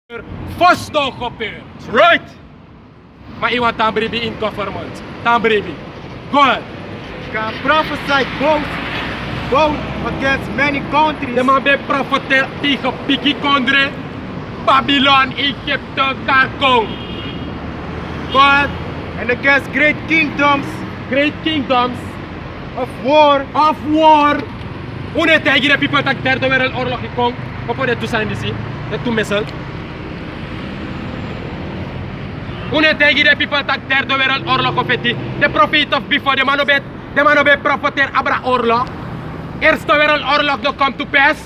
First toch gebeuren. Right. Maar iemand Tambribi in government. Tambribi. Go ahead. Can prophesy both against many countries. De man bij profeteer tegen Piki Kondre, Babylon, Egypte, Karkong. Go ahead. And against great kingdoms Great kingdoms of war. Hoe tegen de people dat derde wereldoorlog gekomen? Wat moet je toe zijn disi? Dat toe missel. Hoe tegen de people dat derde wereldoorlog of het de profeet of before de man op profeteer abra oorlog. Eerste wereldoorlog nog komt to pass.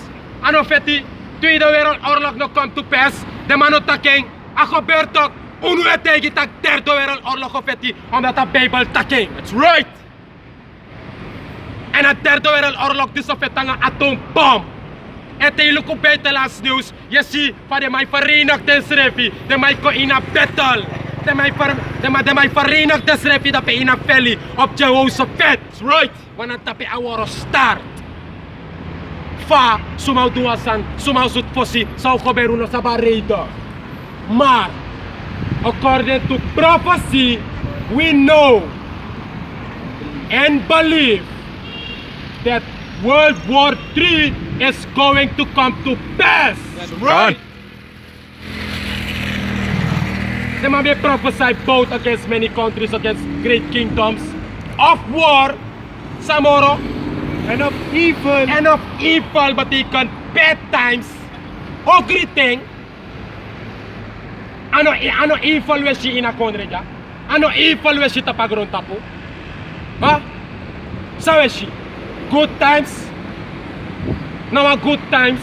En of het tweede wereldoorlog nog komt to pass. De man op taking. En gebeurt ook. Hoe tegen de derde wereldoorlog of het omdat de Bijbel taking. That's right. En het derde wereldoorlog dus of het een atoombom. En tijdelijk op buitenlands nieuws, je ziet van de mij Verenigde Staten, de mij in een battle. De mij Verenigde Staten dat in een valley op Jehoshaphat. That's right. Want dat is een start. Fa, sumau duasan, sumau zut fossi, zou gebeuren sa barreida. Maar, according to prophecy, we know and believe that World War III is going to come to pass. That's right. They might be prophesied both against many countries, against great kingdoms, of war, Samoro, And of evil. and of evil, but they can bad times, ugly thing. Ano evil we si ina konreja? Ano evil we si tapagron tapo? Ha? Sa we si? Good times? Nawa good times?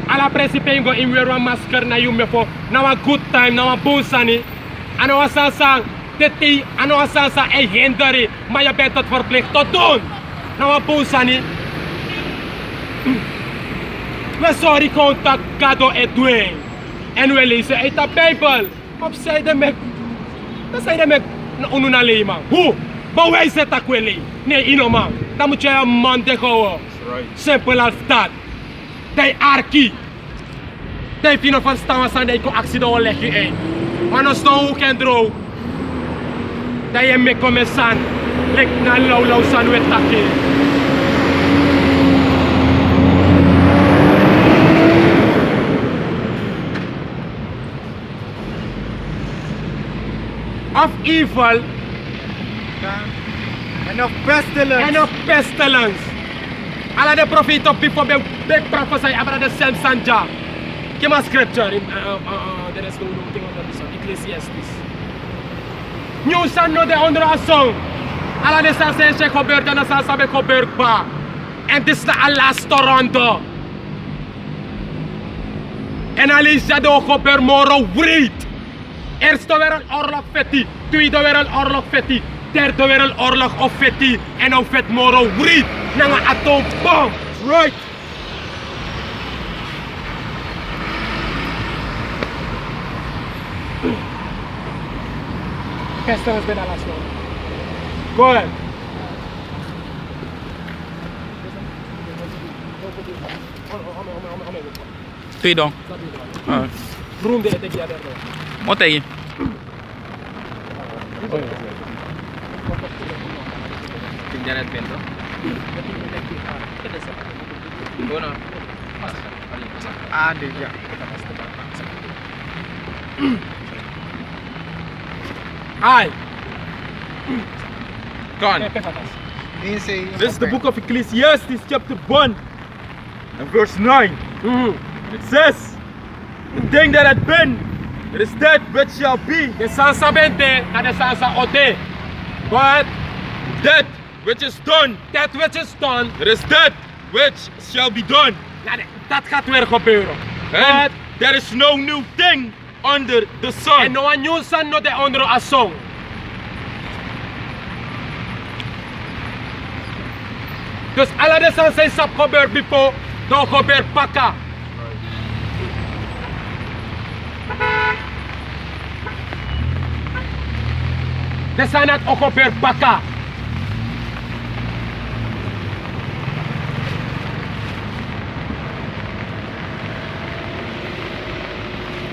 Ala presipe ngo in wear one masker na yume po. Nawa good time, nawa busani. Ano wasasang teti, ano wasasa e hindari, maya betot verplicht tot doen. Nawa busani. We sorry contact kado e doen. En we lezen uit de Bijbel. Opzijde met. Dan zijn met een man. Hoe? Bewijs het dat kweli. Nee, inoman. Dan moet je een man tegenhouden. That's right. Simpel als dat. Die arki. Die vind van staan aan die accident leg je in. Maar als dan ook en droog. Dat je mee komt san. Lek na lauw san wet taki. Of evil And of pestilence. and of pestilence. Alla the prophet of before they prophesy about the same sanja. Give us scripture in there is no thing on this one. Ecclesiastes. New san no de onder a song. Alla de san se gebeurt en san sabe gebeurt ba. En dit is de laatste ronde. En Alisa de gebeurt moro wreed. Eerste wereldoorlog fetti, tweede wereldoorlog fetti, derde wereldoorlog of fetti en dan vet moro wreed. Nanga atoombom. Right. Pestilence bij de laatste one. Go ahead. Twee dong. Room de ete kia derde. Wat tegen? Tinggal net bento. Dono. Ada ya. Ai. Gone. This is the book of Ecclesiastes, chapter 1 and verse 9. It says, the thing that had been, it is that which shall be. De sansa bente na de sansa ote. Go ahead. That which is done, That which is done. it is that which shall be done. Dat gaat weer gebeuren. Go And ahead. there is no new thing under the sun. En no one new san no de onder a song. Dus alle de san zijn sap gebeurt before, dan gebeurt pakka. De san het ook gebeurt pakka.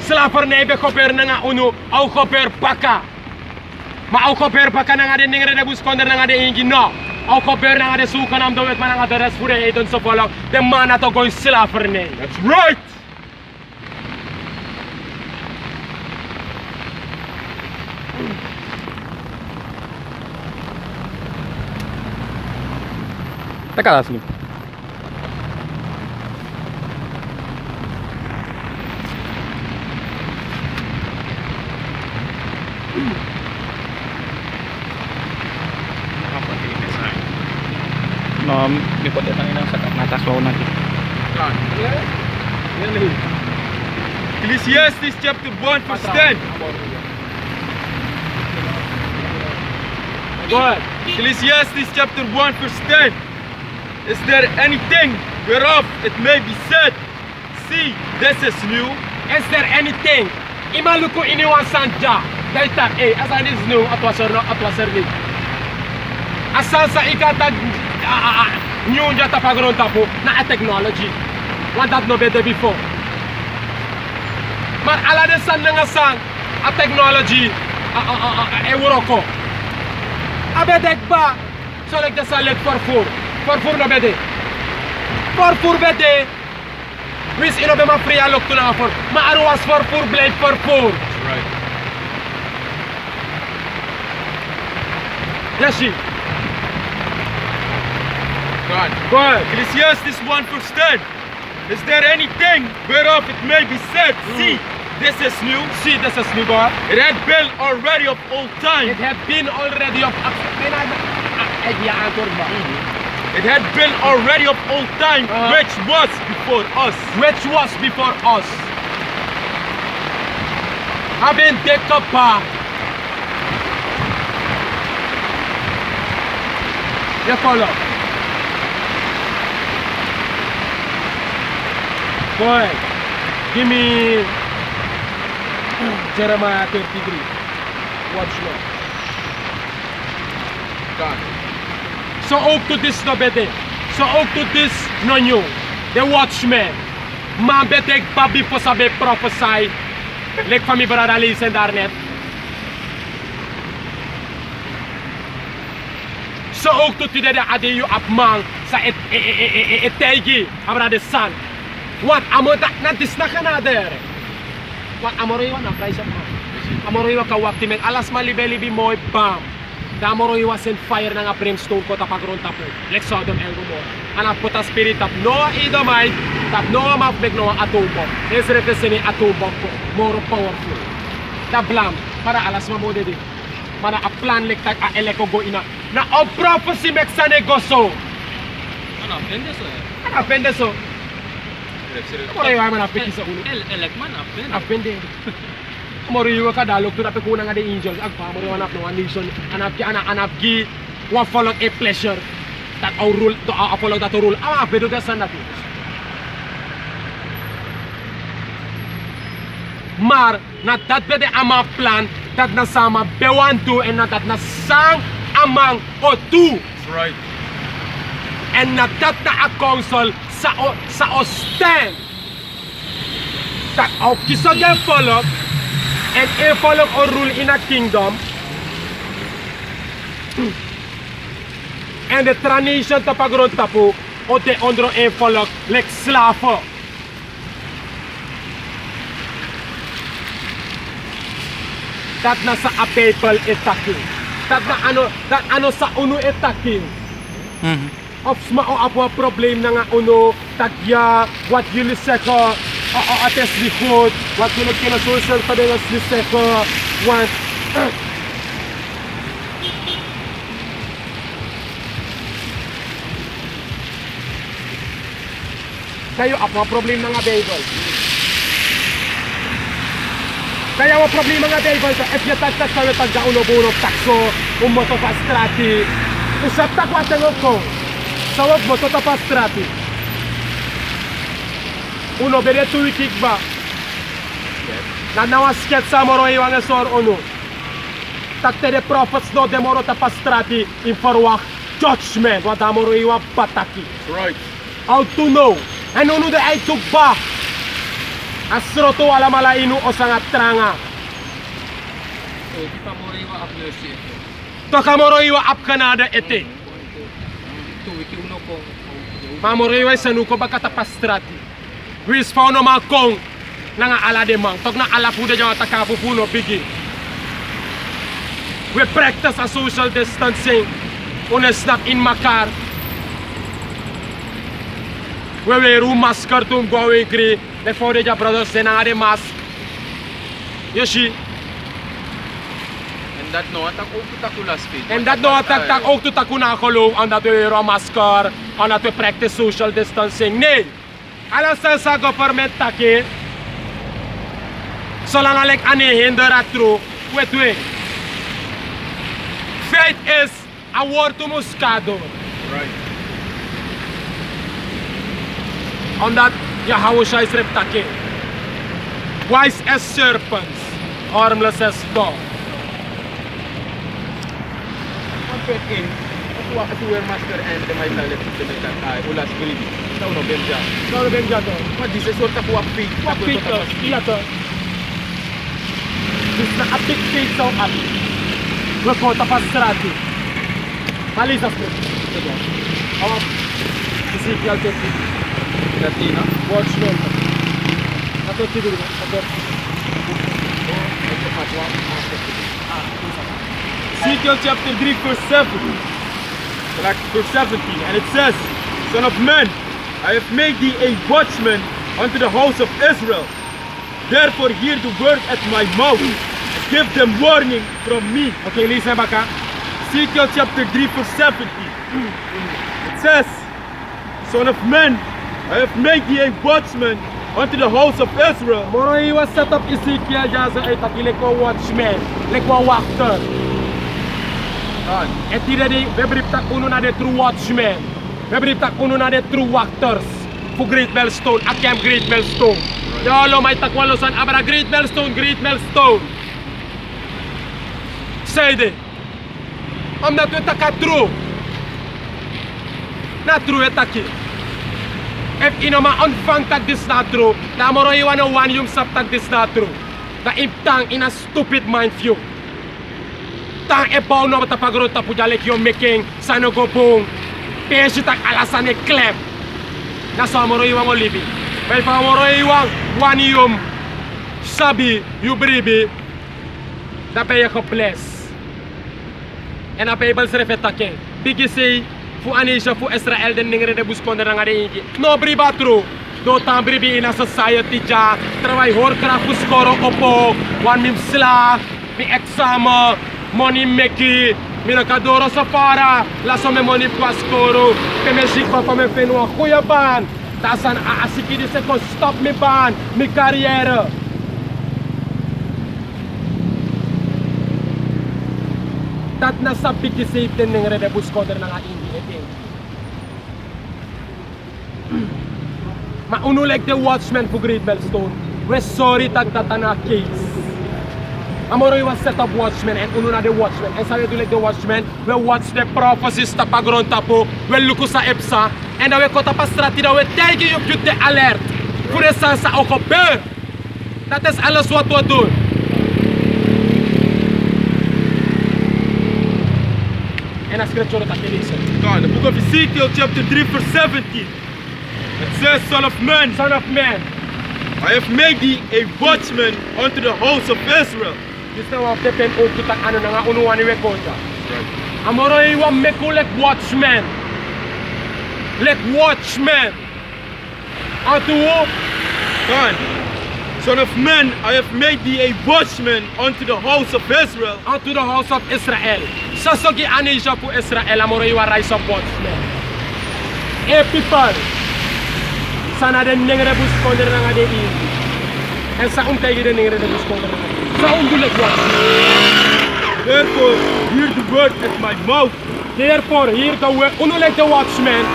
slavernij be koper nga uno au koper paka. Ma au koper paka nga de ningre de buskonder nga de ingi no. Au koper nga de sukanam do wet man nga de rest voor de eten so follow. De man ato go slavernij. That's right! Teka lang, sige. No, may kote na yun sa nataswaw natin. Ecclesiastes chapter 1 verse 10. Go ahead. Ecclesiastes chapter 1 verse 10. Is there anything whereof it may be said, see, this is new? Is there anything? Imaluko iniwan sanja. Daita asan is new atwaserni. Asan sa ikatag new jata pagron tapo na technology. What that no better before. Mar ala de san nga sang a technology Euroko. Abedek ba? So like the select for no bede. For bede. Wis ino be ma free alok to na for. Ma arwas for blade for. Right. Yashi. God. Go ahead. Ecclesiastes 1 verse 10. Is there anything whereof it may be said, see, this is new? See, this is new God. It had been already of old time. It had been already of It had been already of old time, which was before us. Which was before us. Having taken pa. You follow? Go ahead. Give me Jeremiah 33. Watch now. God. So ook to this no bete. So ook to this no new. The watchman. Man betek babi po sabi prophesy. Like for me brother listen daarnet. So ook to today ade you up man sa et tegi abra de san. Wat amota na disnaka na der. Wat amoroy na price up. Amoroy ka wakti men alas malibeli moy bam. Damoro iwasin fire na nga brimstone ko tapagron tapo. Lex Sodom and Gomorrah. Anak puta spirit tap Noah Edomite, tap Noah mapbeg Noah atom bomb. Is representing atom bomb ko. More powerful. Da blam para alas mamode di. Mana a plan like tag a eleko go ina. Na o prophecy mek sa negosyo. Ano, pende so eh. Ano pende so? Kore wa man apiki sa ulo. Elek man, pende. Apende. Moriwa ka dalog to nape kuna nga the angels agpa moriwa na no nation anap gi wa follow a pleasure that our rule to follow that rule ama bedo da sanati mar na dat bede ama plan dat na sama bewantu en na dat na sang amang o tu. That's right. En na dat na a council sa stand that of kisoge follow and a follow or rule in a kingdom and the transition to pagron tapo o te ondro a follow like slave that na sa a people attacking that ano sa uno attacking of smao apo problem na nga uno tagya what you say ko ates likod what you na social pa din as say ko what kayo apo problem na nga Bible kaya ang problema nga Bible if you tag sa tagga uno bunok takso umoto pa strati usap takwatan ko sawag mo to pa strati uno bere tuitik ba na nawasket sa moro iwang esor uno takte de prophets no demoro ta pastrati in forwak judgment wa damoro iwa pataki That's right. how to know and uno de ay tugba Asroto wala mala inu o sangat tranga. So, di pa mo rin ma-upload siya. Tokamoro iwa ap Canada ete. Ito, wiki uno ko. Mamoro iwa sanuko bakatapastrati. Wis fauno ma kong nanga ala de mang. Tok na ala pude jawa takapu puno bigi. We practice a social distancing. Una snap in makar. We wear masker tum going kri. Le faude ja brothers de nanga de mas. Yoshi. En dat no atak ook tot ako last feed. En dat no attack ook tot ako na kolong omdat we wear masker, omdat we practice social distancing. Nee. Alas sa government take. Zolang alek ane hinder atro, we. Feit is a word to muskado. Right. Omdat Yahweh is reptake. Wise as serpents, harmless as dogs. Pwede in, ako wear masker and may talit sa may tatay, ulas gribi. Ikaw no, Benja. Kau benja to. What this is what ako feed. Wat feet to? Iya to. Dis na a big feet so up. We ko tapastrati. Malisa spre. Awap. Ezekiel 50. Latina. Watchmen. Ato tidur. Ato. Ezekiel chapter 3 verse 7. Like verse 17. And it says, Son of man, I have made thee a watchman unto the house of Israel. Therefore hear the word at my mouth. And give them warning from me. Okay, listen baka. Ezekiel chapter 3 verse 17. It says, Son of man, I have made thee a watchman unto the house of Israel. Moro iwa set up Ezekiel jaza ay takile ko watchman, lekwa wachter. Et tira di, we brief tak uno na de true watchmen. We brief tak uno na de true wachters. Fu Great Millstone, a camp Great Millstone. Yolo may takwalo san abra Great Millstone, Great Millstone. Say de. Omdat we taka true. Na true etaki. If inoma ontvang tak dis na true, na moro iwa na one yung sap tak dis na true. Na imptang in a stupid mind view. Tang ebaw no matapagro tapu jalek yung making sano gopong peso tak alasan e klep na sa moro iwang olibi well pa moro iwang one yung sabi yu bribi na paya ko bless and a paybal sa refetake bigi say fu anisha fu Israel den ningre de buskonde na nga de ingi no briba true do tam bribi in a society ja travay horkra fu skoro opo one mimsla mi exama money meki, minakadoro sa para, laso me money paskoro, pemesik pa me fenua kuya ban, tasan aasiki di se ko stop me ban, mi karriere. Dat na sabi ki save din ng redebus koder na nga indi eting. Maunuleg the watchman for Great Millstone, we sorry tagtatana case. Amoro was set up watchmen and uno na the watchmen. And sabi to like the watchmen, we watch the prophecies tapagron tapo, we look sa EPSA, and we kota pastrati na we take you put the alert. Kure sa okope. That is alles what we do. And a scripture that I listen. God, the book of Ezekiel chapter 3 verse 17. It says, Son of man, Son of man, I have made thee a watchman unto the house of Israel. this na wap depen o kita ano na nga unuan ni Wekoja. Amoro iwa meku like watchman. Like watchman. Atu God, Son of man, I have made thee a watchman unto the house of Israel. unto the house of Israel. Sasogi anisha po Israel amoro iwa rise of watchman. People, sana den nengre buskonder na nga de indi. En sa untay den nengre de buskonder na nga. Sa undulik watchman. Therefore, hear the word at my mouth. Therefore, hear the word, unulik the watchman.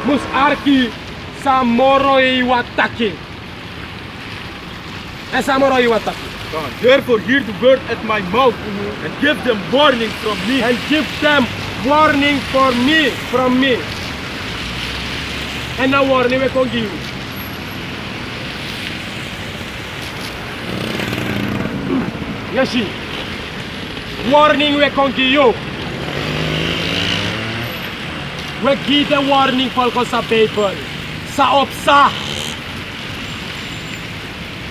Mus arki sa moro iwa taki. En sa moro iwa taki. God, therefore, hear the word at my mouth and give them warning from me. And give them warning for me, from me. And now warning we can give. You see? Warning we kon give you. We give the warning volgens sa people. Sa opsa.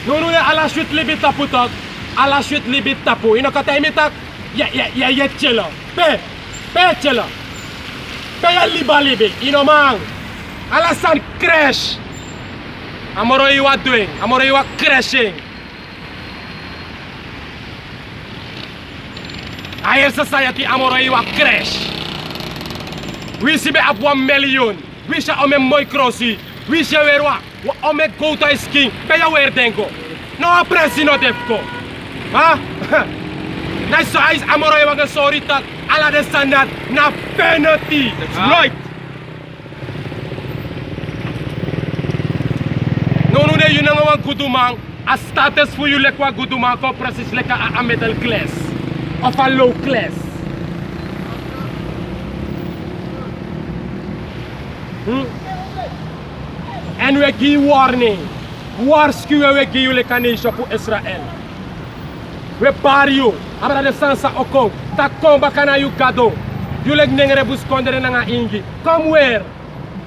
Nono ne ala shoot libit tapu tak. Ala shoot libit tapu. Ino kata imitak. Ya chelo. Pe chelo. Pe ya liba libit. Ino mang. Alasan crash. Amoro you are doing. Amoro you are crashing. Higher society amoro you are crash. We see be up 1 million. We shall ome moi crossi. We shall wear what? Ome go to skin. Pe ya wear dengo. No presi no defko. Ha? Nice so eyes amoro you are sorry tak. Ala de standard na penalty. That's right. No, you know what gudumang. A status for you like what gudumang ko precies like a middle class. Of a low class. And we give warning. War skew we give you like a nation for Israel. We bar you. Abra de sansa okong. Ta komba kana you gado. You like nengre buskondere nga ingi. Come where?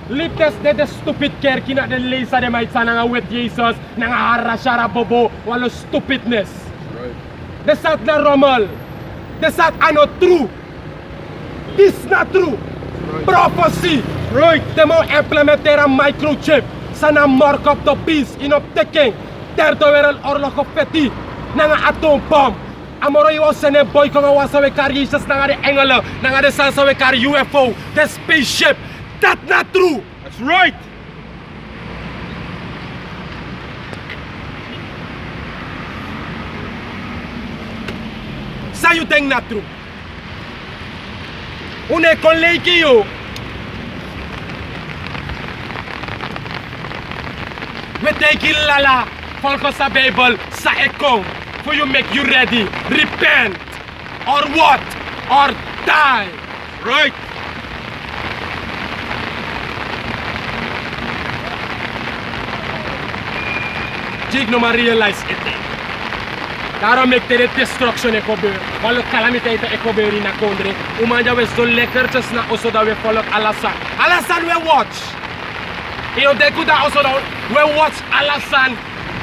Liptes de stupid kerk na de leesa de maitsa nga with Jesus. Nga harashara bobo. Walo stupidness. Right. This is not Rommel. This is not true. This is not true. Right. Prophecy. Right. They mo implementeer a microchip. Sana mark up the peace in optaking. Derde wereldoorlog of petit. Nga atoombom. Amoro yo sene boy ko nga wasa we kar Jesus nga de engelen. Nga de sansa we kar UFO. The spaceship. That's not true. That's right. Say you think not true. Une kon leiki yo. We take it lala. Folko sa Bible sa ekong. For you make you ready. Repent. Or what? Or die. Right. Jig no ma realize it. Daarom make de destruction e gebeur. Alle calamiteiten e gebeuren na kondre. Umanja we zo lekkertjes na oso da we volk Alasan. Alasan we watch. Io deku da oso da we watch Alasan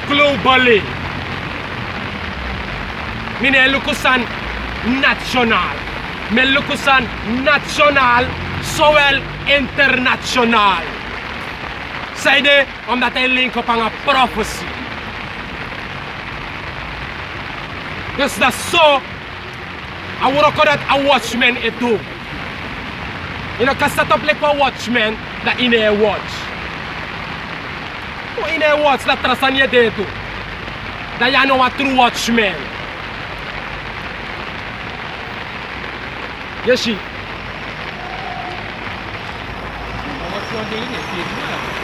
globally. Mine lukusan national. Me lukusan national zowel international. Zijde omdat hij link op aan prophecy. Dus dat is zo. I would call that a watchman it do. You know, cause set up like a watchman that in a watch. Oh, in a watch that trasan je deed do. Dat you know a true watchman. You see? You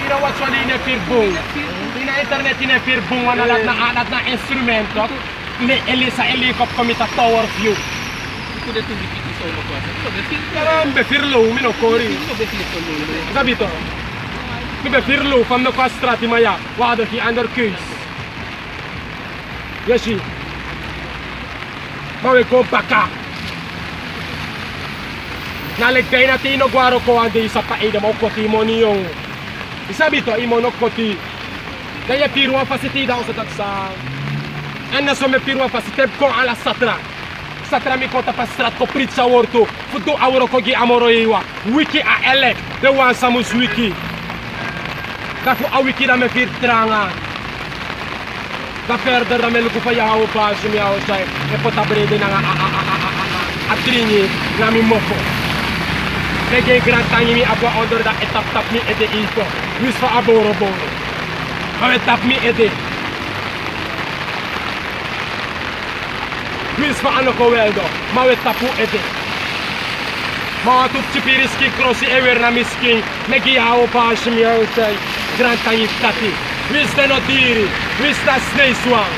know what's one in a firbong? In a internet in a firbong wana lat na instrument toch? Le elisa helicopter komita tower view. Kuda tu bikiti so mo kwasa. So be feel. Karam be firlo mino kori. So be feel so mo. Sabito. Mi be firlo van no kwa strati maya. Wado ki under kuis. Yeshi. Ma we go baka. Nalegay natin ino guaro ko ande isa pa ida mo koti mo niyong. Isabito imo no koti. Daya pirwa fasiti da sa taksa. Anna so me pirwa fasiteb ko ala satra. Satra mi kota pa strat ko pritsa wortu. Fudo awro ko gi amoro iwa. Wiki a elect. De wan samus wiki. Dafu a wiki da me fir tranga. Da verder da me luku pa yawo pa sumi yawo sai. E pota brede na a trini na mi mofo. Kaya grand tangi mi abwa onder da etap mi ede iko. Wis fa aboro boro. Awe tap mi ede. Wis fa ano ko weldo. Mawe tapu ede. Mawa tup chipiriski crossi ewer na misking. Megi hao pa shimi hao say. Grand tangi tati. Wis de no diri. Wis da snei swang.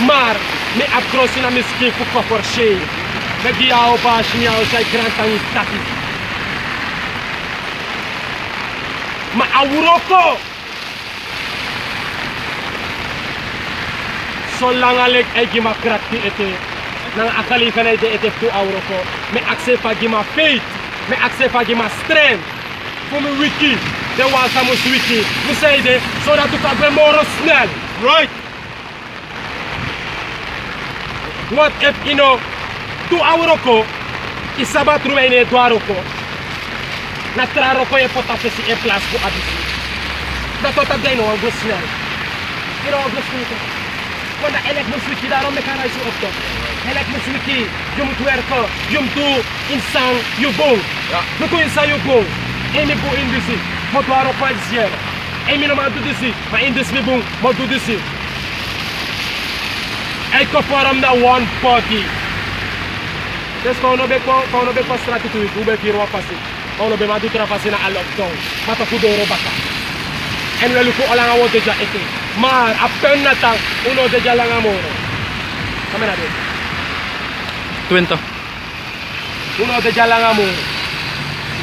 Mar mi ab crossi na misking fu koffer shei. Megi hao pa shimi hao say grand tangi tati. Ma awuroko so langalek egi makrakti ete nang akali ka na ite to auro ko. Me accept agi ma faith. Me accept agi ma strength. For me wiki. De was amos wiki. We say de so that you can be more snel. Right. What if you know 2 euro ko isabat rumene 2 euro ko. Na traro ko e potapesi e plus ko abisi. Da tota de no go snel. Kiro go snel. Quando elek mo swiki daron me kana isu opto. Elek mo swiki yum twerko yum tu insang yu bong. Ja. No tu insang yu bong. Emi bu indisi. Mo 2 euro kwa zero. Emi no ma du disi. Ma indis mi bong mo du disi. Ecco forum na 140. Des kono be ko strati tu ube firo pasi. Kono be ma du tra pasi na lockdown. Mata ku doro baka. En welu ko ala nga wote ja eke. Maar apen na tang uno de ja lang amoro. Kamera de. Twento. Uno de ja lang amoro.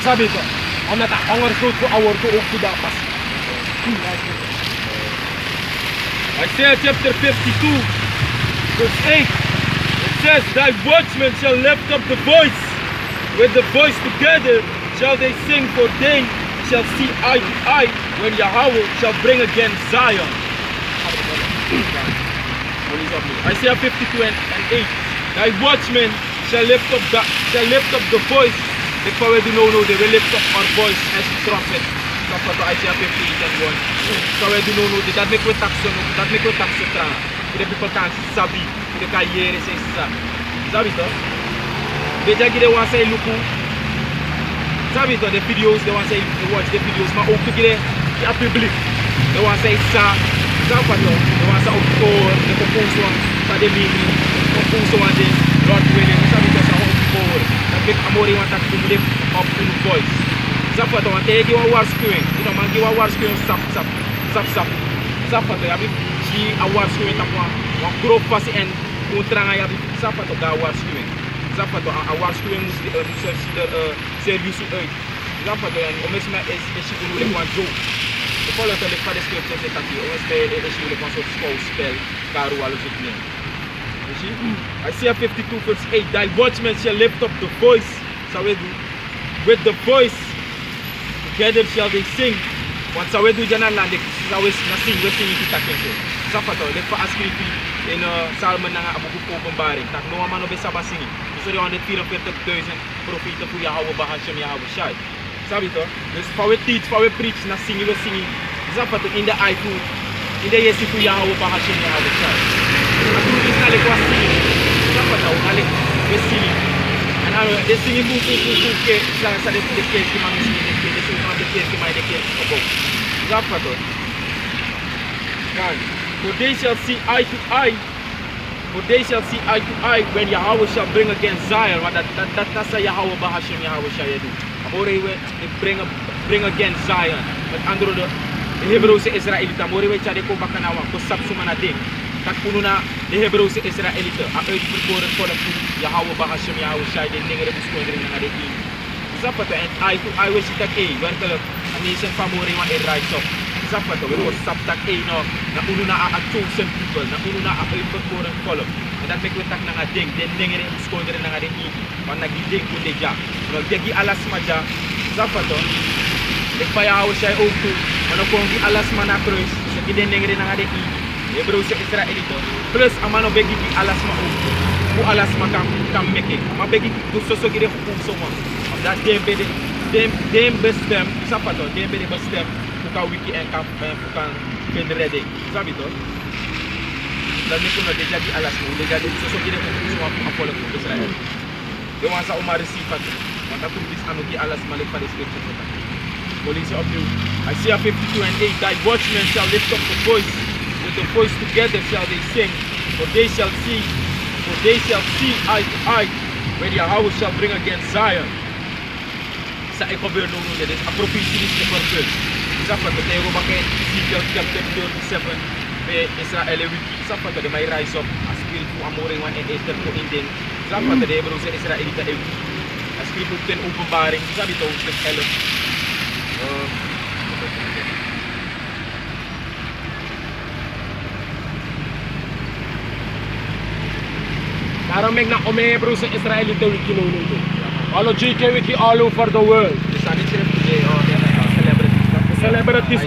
Sabi ko. Ona ta ongor ko awor ko ok da pasi. Isaiah chapter 52, verse 8. It says, Thy watchmen shall lift up the voice. With the voice together shall they sing, for they shall see eye to eye when Yahweh shall bring again Zion. Isaiah 52 and 8. Thy watchmen shall lift up the voice. The power do not know, they will lift up our voice as a trumpet. That's what Isaiah 58 and 1. So we do not know that make we tax tra. The people can sabi, the carrière c'est ça. Sabi to? Déjà que they want say look. Sabi to the videos, they want say watch the videos, ma ook together the public. They want say ça. Sabi to? They want say encore the compose one, ça de mini, compose one de Lord willing. Sabi to sa encore. That make Amori want to lift up in voice. Sabi to want take you waarschuwing. You know man give a waarschuwing sap. Sabi to yabi die a waarschuwing tapwa. Wan groot passie en kontranga yabi sabi to ga waarschuwing. Sabi to a waarschuwing moest serieus uit. Sabi to en omes me is je bedoeling van joke. De volgende te licht van de scriptures is dat hier. Omes me is je van soort schouwspel. Karu alles het neer. You see? Isaiah 52 verse 8. Thy watchmen shall lift up the voice. So we do. With the voice together shall they sing. Want sa we do dyan lang, sa we sing kita kenso. Sa pa to, let pa ascript in Salmen na nga abubuko kumbaring. Tak no man obe saba singi. So die 144,000 profeten voor Yahweh Bahashem Yahweh Shai. Sabi to? Dus pa we teach, pa we preach, na singi we singi. Sa pa to, in the eye food. In the yesi voor Yahweh Bahashem Yahweh Shai. Atu is nalik was singi. Sa pa to, nalik we singi. En ano, de singi buke sa de keer ki man singi. De keer ki man de keer opo. Sa pa to. Kan. For they shall see eye to eye. For they shall see eye to eye when Yahweh shall bring again Zion. Want that's a Yahweh Bahashem Yahweh shall do. Amore we bring again Zion. Met andere de Hebreeuwse Israëlieten. Amore we chade ko bakanawa ko sapsuma na ding. Tak puno na de Hebreeuwse Israëlieten. A uitverkoren volk Yahweh Bahashem Yahweh shall de dingen de skoondering na de king. Zapato en eye to eye we sit okay. Werkelijk a nation van Amore wa in rise up. Zapato, we was saptak no na uno na a chosen people, na uno na a uitverkoren volk. En dat make we tak na nga ding, den dingen in skoonderen na nga de king. Want nagiding ko de ja. No degi alas ma ja. Zapato. Ik pa Yahweh shai ook toe. Maar dan kon die alas ma na kruis. So ki den dingen na nga de king. Hebreeuwse Israëlieten. Plus amano begi ki alas ma ook toe. Hoe alas ma kan meke. Maar begi ki so so ki de hukum so man. Dat dem bestem. Zapato, dem bede bestem. Ka wiki en kan vinden redding. Sabi to? Dan niet kunnen we dit alles doen. Dit is zo dat we zo volk voor Israël. We want ze maar receive het. Want dat komt dus aan ook alles maar van de scripture. Police opnieuw. Isaiah 52 and 8. Thy watchmen shall lift up the voice. With the voice together shall they sing. For they shall see eye to eye. When Yahweh shall bring again Zion. Sa ik probeer nu dit is een profetie die is vervuld. Zapa to tayo bakit Ezekiel chapter 37 be Israel wiki zapa to de may rise up as spirit ko amore wan en ester ko inding zapa to de Hebreeuwse Israelita e as spirit ko ten openbaring sabi to hoofdstuk 11 Daarom ben ik naar Omebro sa Israelite wiki noemen. Alle GK wiki all over the world. Dus aan dit schrift, celebrities. Celebrities